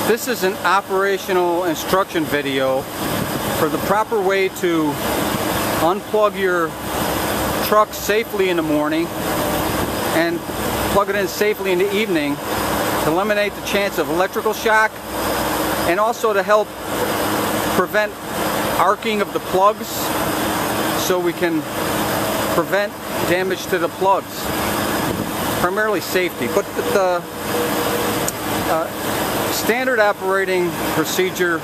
This is an operational instruction video for the proper way to unplug your truck safely in the morning and plug it in safely in the evening to eliminate the chance of electrical shock, and also to help prevent arcing of the plugs so we can prevent damage to the plugs. Primarily safety, but the standard operating procedure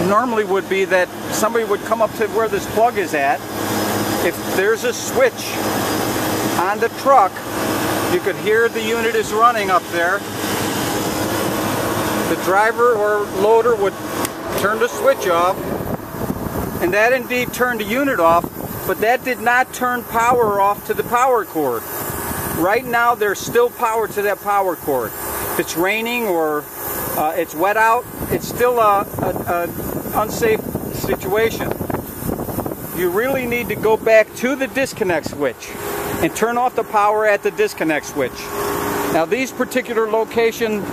normally would be that somebody would come up to where this plug is at. If there's a switch on the truck, you could hear the unit is running up there. The driver or loader would turn the switch off, and that indeed turned the unit off, but that did not turn power off to the power cord. Right now there's still power to that power cord. If it's raining or it's wet out, it's still an unsafe situation. You really need to go back to the disconnect switch and turn off the power at the disconnect switch. Now, these particular locations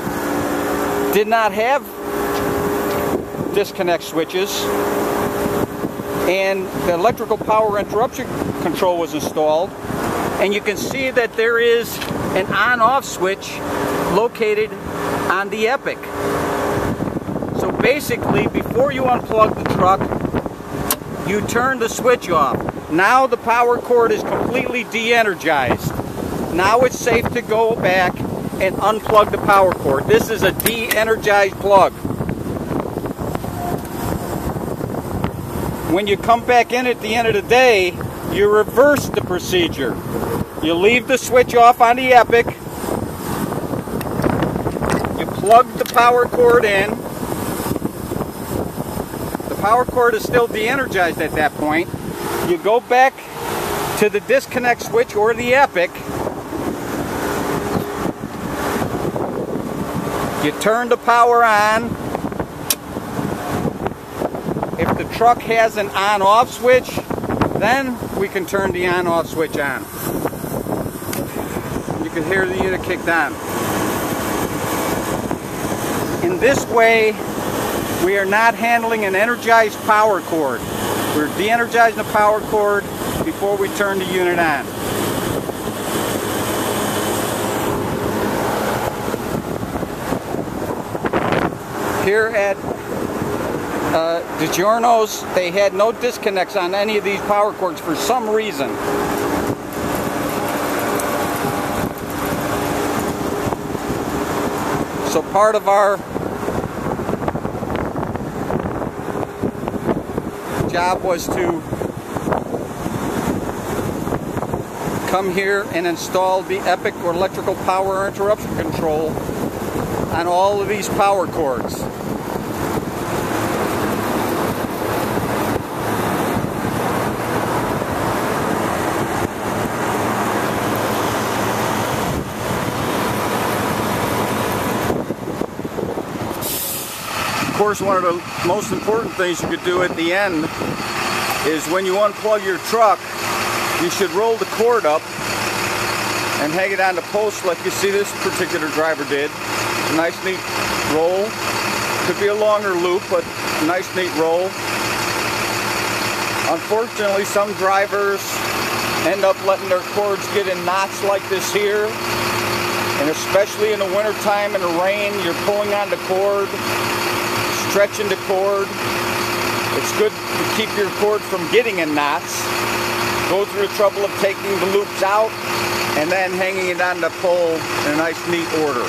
did not have disconnect switches, and the electrical power interruption control was installed, and you can see that there is an on-off switch located on the Epic. So basically, before you unplug the truck, you turn the switch off. Now the power cord is completely de-energized. Now it's safe to go back and unplug the power cord. This is a de-energized plug. When you come back in at the end of the day, you reverse the procedure. You leave the switch off on the Epic. You plug the power cord in. The power cord is still de-energized at that point. You go back to the disconnect switch or the Epic. You turn the power on. If the truck has an on-off switch, then we can turn the on-off switch on. You can hear the unit kicked on. In this way, we are not handling an energized power cord. We're de-energizing the power cord before we turn the unit on. Here at DiGiorno's, they had no disconnects on any of these power cords for some reason. So part of our job was to come here and install the Epic or electrical power interruption control on all of these power cords. Of course, one of the most important things you could do at the end is when you unplug your truck, you should roll the cord up and hang it on the post like you see this particular driver did. It's a nice neat roll. Could be a longer loop, but a nice neat roll. Unfortunately, some drivers end up letting their cords get in knots like this here, and especially in the wintertime in the rain, you're pulling on the cord, stretching the cord. It's good to keep your cord from getting in knots. Go through the trouble of taking the loops out and then hanging it on the pole in a nice neat order.